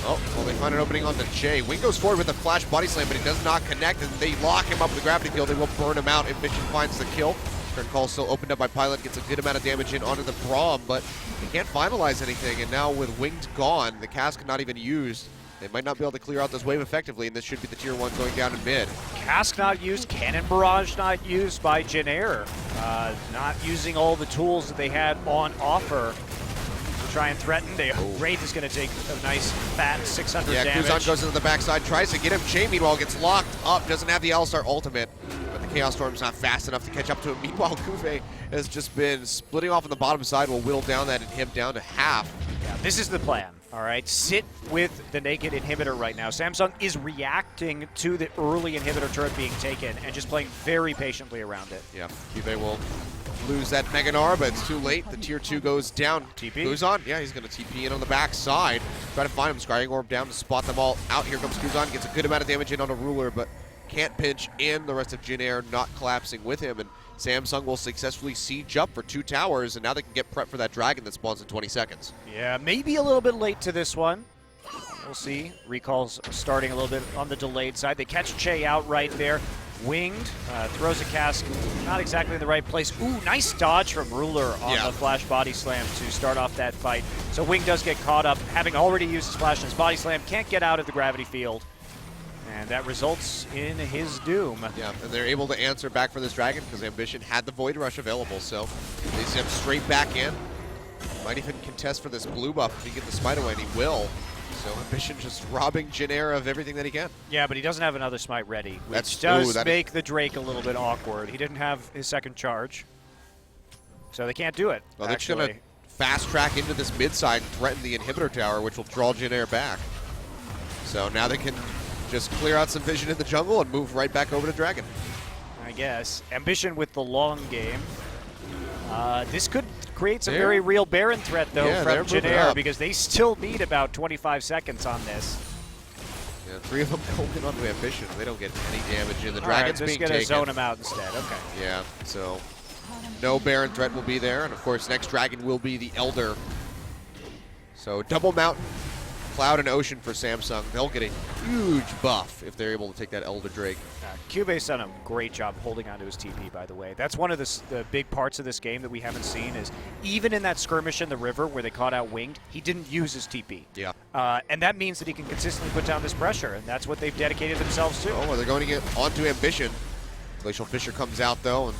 Oh, well, they find an opening on the J. Wing goes forward with a flash body slam, but he does not connect, and they lock him up with the gravity field. They will burn him out. Ambition finds the kill. Turn call still opened up by Pilot, gets a good amount of damage in onto the Braum, but he can't finalize anything, and now with Winged gone, the cast not even used. They might not be able to clear out this wave effectively, and this should be the tier 1 going down in mid. Cask not used, Cannon Barrage not used by JinAir. Not using all the tools that they had on offer to try and threaten. Wraith is going to take a nice fat 600 damage. Yeah, Kuzan goes into the backside, tries to get him. Chain, meanwhile, gets locked up, doesn't have the All-Star ultimate, but the Chaos Storm's not fast enough to catch up to him. Meanwhile, Kuve has just been splitting off on the bottom side, will whittle down that inhib down to half. Yeah, this is the plan. All right, sit with the naked inhibitor right now. Samsung is reacting to the early inhibitor turret being taken and just playing very patiently around it. Yeah, Kuve will lose that Mega Gnar, but it's too late. The tier 2 goes down. TP? Kuzan, yeah, he's going to TP in on the back side. Try to find him, Scrying Orb down to spot them all out. Here comes Kuzan, gets a good amount of damage in on a Ruler, but can't pinch in. The rest of JinAir not collapsing with him, and Samsung will successfully siege up for 2 towers, and now they can get prepped for that dragon that spawns in 20 seconds. Yeah, maybe a little bit late to this one. We'll see. Recall's starting a little bit on the delayed side. They catch Che out right there. Winged, throws a Cask, not exactly in the right place. Ooh, nice dodge from Ruler on the flash body slam to start off that fight. So Wing does get caught up, having already used his flash and his body slam, can't get out of the gravity field. And that results in his doom. Yeah, and they're able to answer back for this dragon because Ambition had the Void Rush available, so they step straight back in. Might even contest for this blue buff if he can get the smite away, and he will. So Ambition just robbing JinAir of everything that he can. Yeah, but he doesn't have another smite ready, which does make the Drake a little bit awkward. He didn't have his second charge, so they can't do it. Well, they're just going to fast track into this mid side and threaten the inhibitor tower, which will draw JinAir back. So now they can just clear out some vision in the jungle and move right back over to Dragon. I guess. Ambition with the long game. This could create some very real Baron threat, though, from JinAir, because they still need about 25 seconds on this. Yeah, 3 of them going in onto Ambition. They don't get any damage in. The Dragon's being taken. Just going to zone him out instead. Okay. Yeah, so no Baron threat will be there. And, of course, next Dragon will be the Elder. So double Mountain, Cloud, and Ocean for Samsung. They'll get a huge buff if they're able to take that Elder Drake. Cube's done a great job holding onto his TP, by the way. That's one of the big parts of this game that we haven't seen is even in that skirmish in the river where they caught out Winged, he didn't use his TP. Yeah. And that means that he can consistently put down this pressure, and that's what they've dedicated themselves to. Oh, well, they're going to get onto Ambition. Glacial Fissure comes out, though, and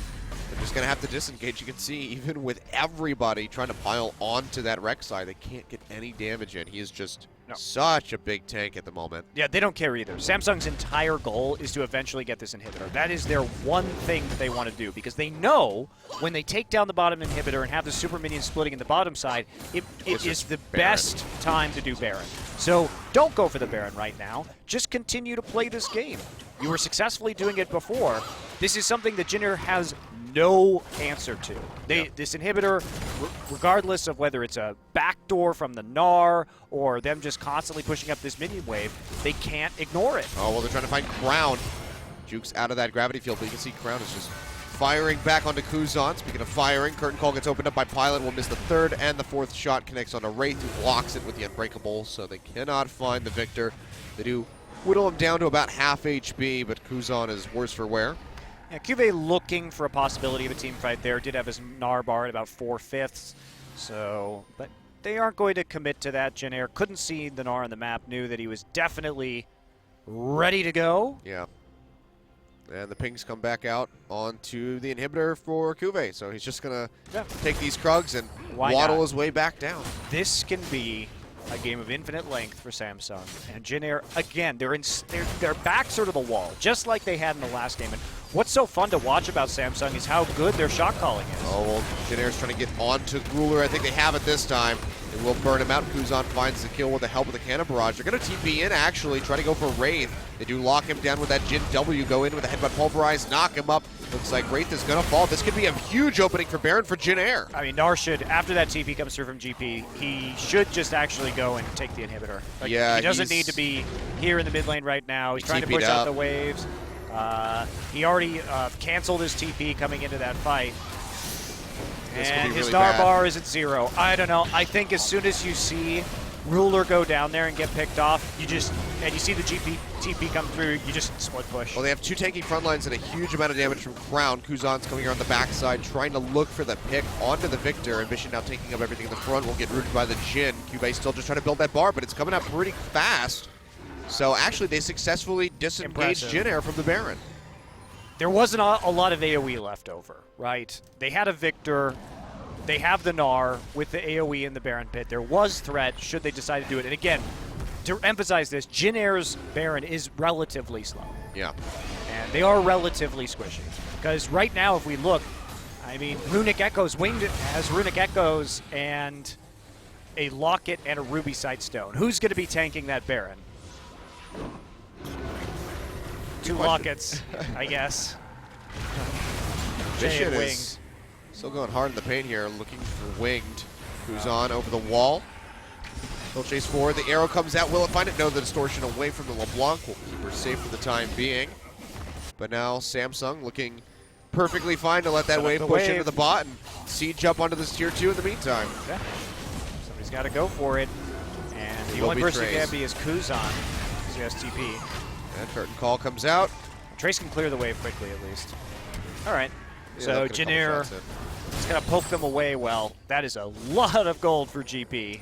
they're just going to have to disengage. You can see, even with everybody trying to pile onto that Rek'Sai, they can't get any damage in. He is just such a big tank at the moment. Yeah, they don't care either. Samsung's entire goal is to eventually get this inhibitor. That is their one thing that they want to do, because they know when they take down the bottom inhibitor and have the super minions splitting in the bottom side, it is the best time to do Baron. So don't go for the Baron right now. Just continue to play this game. You were successfully doing it before. This is something that JinAir has no answer to. This inhibitor, regardless of whether it's a backdoor from the Gnar or them just constantly pushing up this minion wave, they can't ignore it. Oh, well, they're trying to find Crown. Juke's out of that gravity field, but you can see Crown is just firing back onto Kuzan. Speaking of firing, Curtain Call gets opened up by Pilot. Will miss the 3rd and the 4th shot. Connects on a Wraith, who blocks it with the Unbreakable, so they cannot find the victor. They do whittle him down to about half HP, but Kuzan is worse for wear. Yeah, Cube looking for a possibility of a team fight there. Did have his Gnar bar at about 4/5, so, but they aren't going to commit to that. JinAir couldn't see the Gnar on the map, knew that he was definitely ready to go. Yeah. And the pings come back out onto the inhibitor for Kuve, so he's just going to take these Krugs and waddle his way back down. This can be a game of infinite length for Samsung. And JinAir, again, they're back sort of the wall, just like they had in the last game. And what's so fun to watch about Samsung is how good their shot calling is. Oh, well, JinAir's trying to get onto Ruler. I think they have it this time. They will burn him out. Kuzan finds the kill with the help of the Cannon Barrage. They're going to TP in, actually, try to go for Wraith. They do lock him down with that Jin W, go in with a Headbutt Pulverize, knock him up. Looks like Wraith is going to fall. This could be a huge opening for Baron for JinAir. I mean, Gnar should, after that TP comes through from GP, he should just actually go and take the inhibitor. Like, he doesn't need to be here in the mid lane right now. He's trying to push out the waves. He already canceled his TP coming into that fight. And his Gnar bar is at 0. I don't know. I think as soon as you see Ruler go down there and get picked off, you see the TP come through, you just split push. Well, they have 2 tanky front lines and a huge amount of damage from Crown. Kuzan's coming around the backside, trying to look for the pick onto the Victor. Ambition now taking up everything in the front, will get rooted by the Jin. Cube still just trying to build that bar, but it's coming up pretty fast. So actually, they successfully disengaged JinAir from the Baron. There wasn't a lot of AoE left over, right? They had a Victor. They have the Gnar with the AoE in the Baron pit. There was threat should they decide to do it. And again, to emphasize this, JinAir's Baron is relatively slow. Yeah. And they are relatively squishy. Because right now, if we look, I mean, Runic Echoes winged has Runic Echoes and a Locket and a Ruby Sightstone. Who's going to be tanking that Baron? Two Lockets, I guess. Vision is still going hard in the paint here, looking for Winged, who's on over the wall. He'll chase forward. The arrow comes out. Will it find it? No, the distortion away from the LeBlanc will keep her safe for the time being. But now Samsung looking perfectly fine to let that wave push into the bot and siege up onto this tier 2 in the meantime. Yeah. Somebody's got to go for it. And the only person who can be is Kuzan. He has TP. And curtain call comes out. Trace can clear the wave quickly at least. All right. Yeah, so JinAir is going to poke them away well. That is a lot of gold for GP.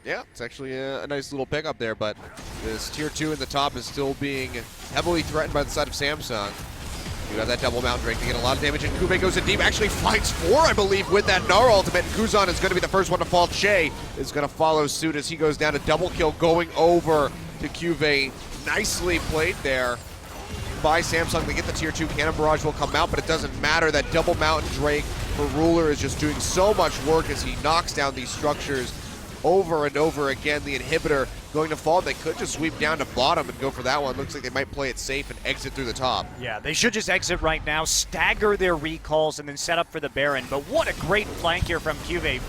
Yeah, it's actually a nice little pickup there, but this tier 2 in the top is still being heavily threatened by the side of Samsung. You have that double Mountain Drake to get a lot of damage, and Kube goes in deep, actually finds 4, I believe, with that Gnar ultimate. Kuzan is going to be the first one to fall. Che is going to follow suit as he goes down to double kill, going over to Cuvee. Nicely played there by Samsung. They get the tier 2, Cannon Barrage will come out, but it doesn't matter. That double Mountain Drake for Ruler is just doing so much work as he knocks down these structures over and over again. The inhibitor going to fall. They could just sweep down to bottom and go for that one. Looks like they might play it safe and exit through the top. Yeah, they should just exit right now, stagger their recalls, and then set up for the Baron. But what a great flank here from Cuvee.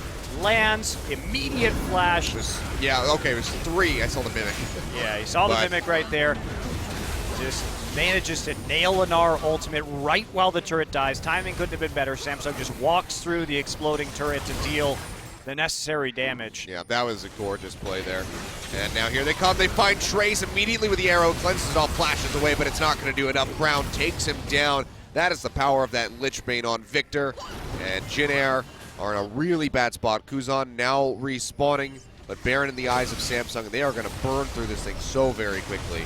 Lands, immediate flash. Yeah, okay, it was 3. I saw the Mimic. Yeah, you saw the Mimic right there. Just manages to nail a Gnar ultimate right while the turret dies. Timing couldn't have been better. Samsung just walks through the exploding turret to deal the necessary damage. Yeah, that was a gorgeous play there. And now here they come. They find Trace immediately with the arrow. Cleanses it all, flashes away, but it's not going to do enough. Brown takes him down. That is the power of that Lichbane on Victor. And JinAir are in a really bad spot. Kuzan now respawning, but Baron in the eyes of Samsung. They are going to burn through this thing so very quickly.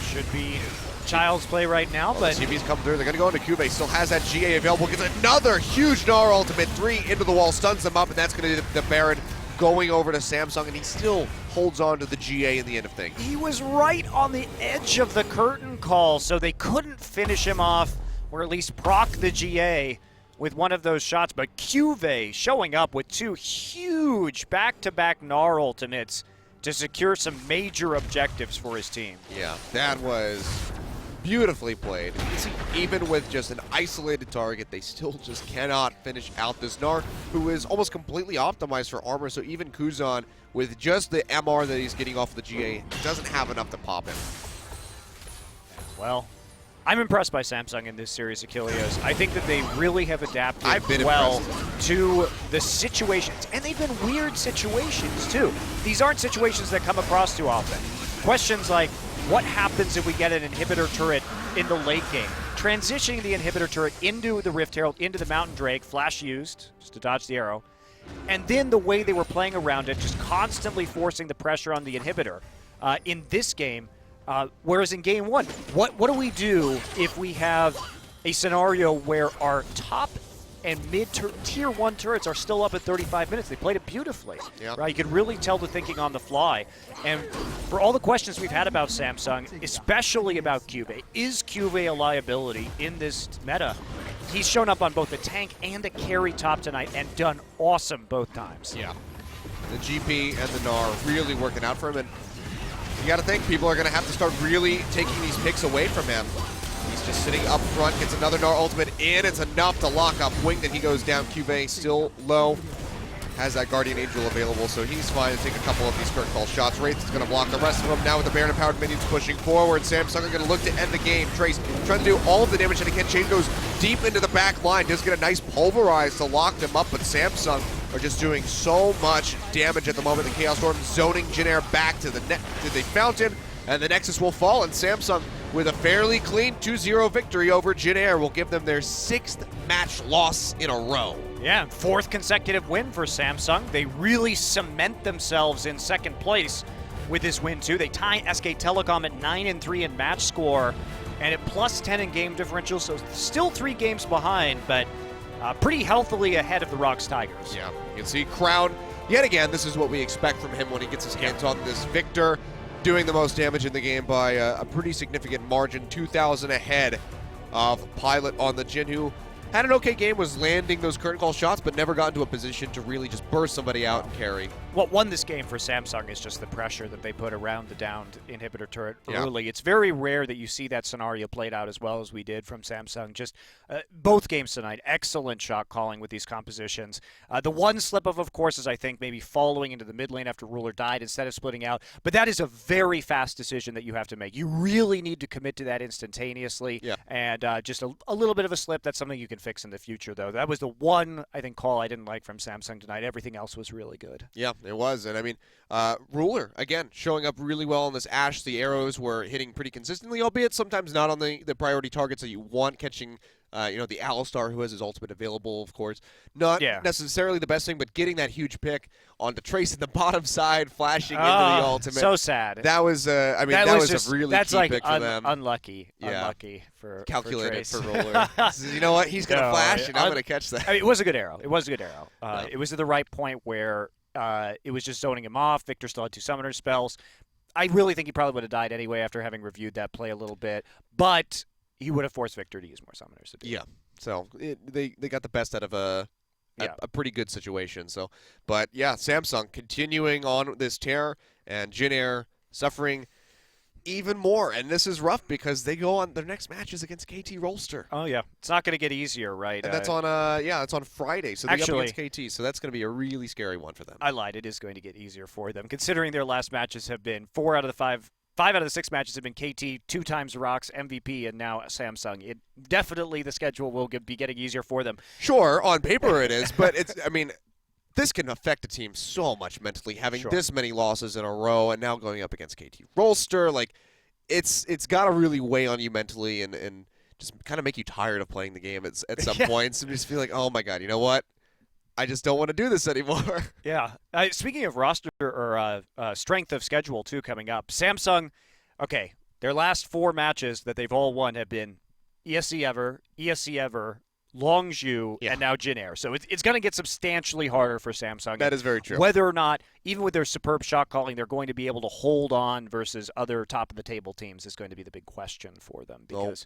Should be child's play right now, but TV's come through. They're going to go into Cube. Still has that GA available. Gets another huge Gnar ultimate. 3 into the wall, stuns them up, and that's going to be the Baron going over to Samsung, and he still holds on to the GA in the end of things. He was right on the edge of the curtain call, so they couldn't finish him off, or at least proc the GA with one of those shots. But Cuvee showing up with 2 huge back-to-back Gnar ultimates to secure some major objectives for his team. Yeah, that was beautifully played. Even with just an isolated target, they still just cannot finish out this Gnar, who is almost completely optimized for armor, so even Kuzan, with just the MR that he's getting off the GA, doesn't have enough to pop him. Well, I'm impressed by Samsung in this series, Achilleos. I think that they really have adapted well to the situations, and they've been weird situations too. These aren't situations that come across too often. Questions like, what happens if we get an inhibitor turret in the late game? Transitioning the inhibitor turret into the Rift Herald, into the Mountain Drake, flash used, just to dodge the arrow, and then the way they were playing around it, just constantly forcing the pressure on the inhibitor. In this game, whereas in game 1, what do we do if we have a scenario where our top and mid tier 1 turrets are still up at 35 minutes? They played it beautifully. Yep. Right? You could really tell the thinking on the fly. And for all the questions we've had about Samsung, especially about Cuvee, is Cuvee a liability in this meta? He's shown up on both the tank and the carry top tonight and done awesome both times. Yeah. The GP and the Gnar really working out for him, and you got to think people are going to have to start really taking these picks away from him. He's just sitting up front, gets another Gnar ultimate in. It's enough to lock up Wing, and he goes down. Cuvee still low. Has that Guardian Angel available, so he's fine to take a couple of these curtain call shots. Wraith is going to block the rest of them. Now with the Baron empowered minions pushing forward, Samsung are going to look to end the game. Trace trying to do all of the damage that he can. Chain goes deep into the back line. Does get a nice pulverize to lock them up, but Samsung are just doing so much damage at the moment. The Chaos Storm zoning JinAir back to the fountain, and the Nexus will fall, and Samsung with a fairly clean 2-0 victory over JinAir will give them their 6th match loss in a row. Yeah, 4th consecutive win for Samsung. They really cement themselves in 2nd place with this win too. They tie SK Telecom at 9-3 in match score, and at +10 in game differential. So still 3 games behind, but pretty healthily ahead of the Rocks Tigers. Yeah, you can see Crown. Yet again, this is what we expect from him when he gets his hands on this Victor, doing the most damage in the game by a pretty significant margin, 2,000 ahead of Pilot on the Jin, who had an okay game, was landing those curtain call shots, but never got into a position to really just burst somebody out and carry. What won this game for Samsung is just the pressure that they put around the downed inhibitor turret Yeah. early. It's very rare that you see that scenario played out as well as we did from Samsung. Just both games tonight, excellent shot calling with these compositions. The one slip of course, is I think maybe following into the mid lane after Ruler died instead of splitting out. But that is a very fast decision that you have to make. You really need to commit to that instantaneously. Yeah. And just a little bit of a slip, that's something you can fix in the future, though. That was the one, I think, call I didn't like from Samsung tonight. Everything else was really good. Yeah, it was. And I mean, Ruler, again, showing up really well on this Ashe. The arrows were hitting pretty consistently, albeit sometimes not on the priority targets that you want, catching the Alistar, who has his ultimate available, of course. Not necessarily the best thing, but getting that huge pick onto Trace in the bottom side, flashing into the ultimate. So sad. That was, that was just a really key pick for them. Unlucky. Unlucky for Calculated for for Ruler. You know what? He's going to flash, and I'm going to catch that. I mean, it was a good arrow. It was a good arrow. It was at the right point where it was just zoning him off. Victor still had 2 summoner spells. I really think he probably would have died anyway after having reviewed that play a little bit. But he would have forced Victor to use more summoners. Yeah. So they got the best out of a pretty good situation. So, but yeah, Samsung continuing on this tear, and JinAir suffering even more. And this is rough because they go on their next matches against KT Rolster. Oh yeah, it's not going to get easier, right? And that's on it's on Friday. So they go up against KT. So that's going to be a really scary one for them. I lied. It is going to get easier for them, considering their last matches have been 4 out of the 5 out of the 6 matches have been KT, 2 times Rocks, MVP, and now Samsung. It definitely, the schedule will be getting easier for them. Sure, on paper it is, but it's, I mean, this can affect a team so much mentally, having this many losses in a row and now going up against KT Rolster. Like, it's got to really weigh on you mentally and just kind of make you tired of playing the game at some points. And just feel like, oh my God, you know what? I just don't want to do this anymore. Yeah. Speaking of roster or strength of schedule, too, coming up, Samsung, okay, their last 4 matches that they've all won have been ESC Ever, Longzhu, and now JinAir. So it's going to get substantially harder for Samsung. That is very true. Whether or not, even with their superb shot calling, they're going to be able to hold on versus other top-of-the-table teams is going to be the big question for them, because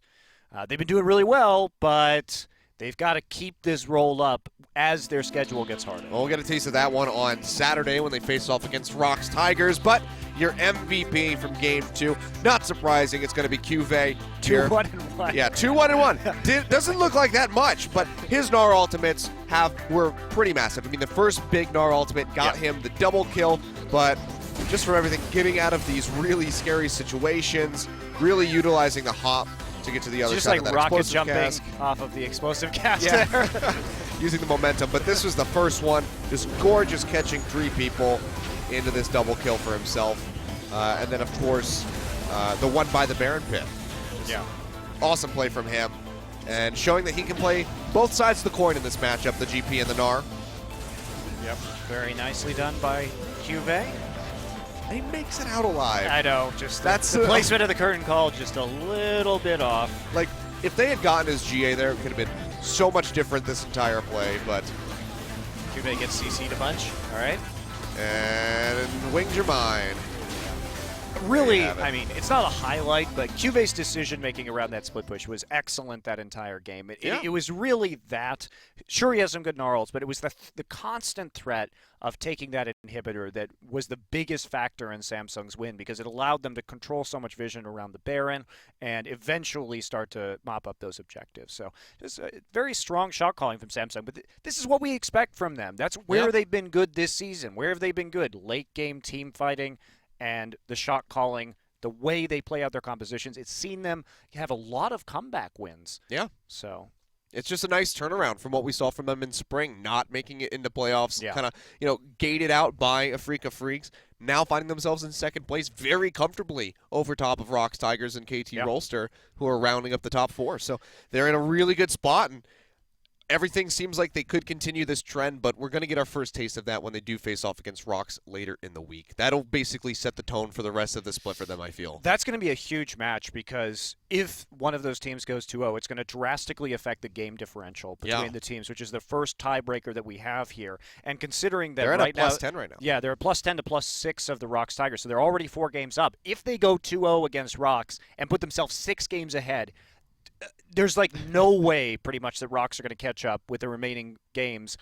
they've been doing really well, but they've got to keep this roll up as their schedule gets harder. Well, we'll get a taste of that one on Saturday when they face off against Rocks Tigers, but your MVP from Game 2, not surprising, it's going to be Cuvée. 2-1-1. Yeah, 2-1-1. Doesn't look like that much, but his Gnar ultimates were pretty massive. I mean, the first big Gnar ultimate got him the double kill, but just from everything, getting out of these really scary situations, really utilizing the hop to get to the other just side of like that rocket jumping cast. off of the explosive cast there. Using the momentum, but this was the first one, just gorgeous catching 3 people into this double kill for himself. And then, of course, the one by the Baron pit. Yeah. Awesome play from him, and showing that he can play both sides of the coin in this matchup, the GP and the Gnar. Yep. Very nicely done by Cuvée. And he makes it out alive. I know, just that's the placement of the curtain call just a little bit off. Like, if they had gotten his GA there, it could have been so much different this entire play, but Cuvée gets CC'd a bunch. All right. And wings your mind. Really, I mean, it's not a highlight, but Cuvé's decision-making around that split push was excellent that entire game. It was really that. Sure, he has some good gnarls, but it was the constant threat of taking that inhibitor that was the biggest factor in Samsung's win, because it allowed them to control so much vision around the Baron and eventually start to mop up those objectives. So just a very strong shot calling from Samsung, but this is what we expect from them. That's where they've been good this season. Where have they been good? Late-game team fighting. And the shot calling, the way they play out their compositions, it's seen them have a lot of comeback wins. Yeah. So it's just a nice turnaround from what we saw from them in spring, not making it into playoffs, kind of, gated out by a Freak of Freaks, now finding themselves in second place very comfortably over top of Rocks Tigers and KT Rolster, who are rounding up the top 4. So they're in a really good spot, and everything seems like they could continue this trend, but we're going to get our first taste of that when they do face off against Rocks later in the week. That'll basically set the tone for the rest of the split for them, I feel. That's going to be a huge match because if one of those teams goes 2-0, it's going to drastically affect the game differential between the teams, which is the first tiebreaker that we have here. And considering that they're right at a now, +10 right now. Yeah, they're a +10 to +6 of the Rocks Tigers, so they're already 4 games up. If they go 2-0 against Rocks and put themselves 6 games ahead, there's like no way pretty much that Rocks are going to catch up with the remaining games.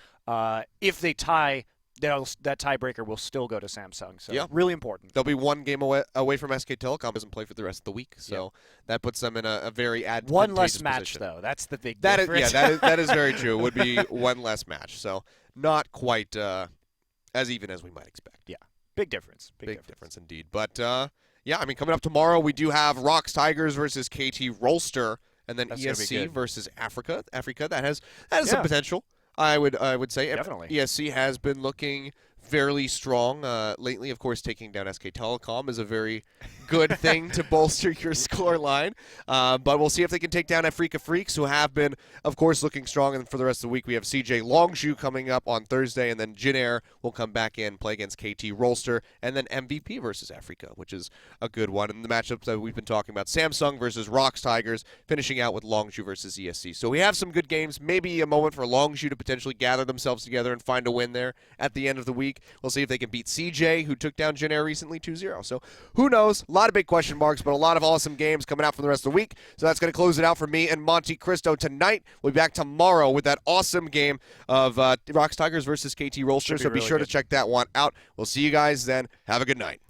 If they tie, that tiebreaker will still go to Samsung. So really important. They'll be 1 game away from SK Telecom. Doesn't play for the rest of the week, so that puts them in a very advantageous one less match position. though. That's the big difference. That is very true. It would be 1 less match, so not quite as even as we might expect. Yeah, big difference. Big difference indeed. But yeah, I mean, coming up tomorrow, we do have Rocks Tigers versus KT Rolster. And then ESC versus Africa. That has some potential. I would say. Definitely. ESC has been looking fairly strong lately. Of course, taking down SK Telecom is a very good thing to bolster your score line. But we'll see if they can take down Africa Freaks, who have been, of course, looking strong. And for the rest of the week, we have CJ Longshu coming up on Thursday, and then JinAir will come back in, play against KT Rolster, and then MVP versus Africa, which is a good one. And the matchups that we've been talking about, Samsung versus Rocks Tigers, finishing out with Longshu versus ESC. So we have some good games. Maybe a moment for Longshu to potentially gather themselves together and find a win there at the end of the week. We'll see if they can beat CJ, who took down JinAir recently 2-0. So who knows? A lot of big question marks, but a lot of awesome games coming out for the rest of the week. So that's going to close it out for me and Monte Cristo tonight. We'll be back tomorrow with that awesome game of Rocks Tigers versus KT Rolster. So be sure to check that one out. We'll see you guys then. Have a good night.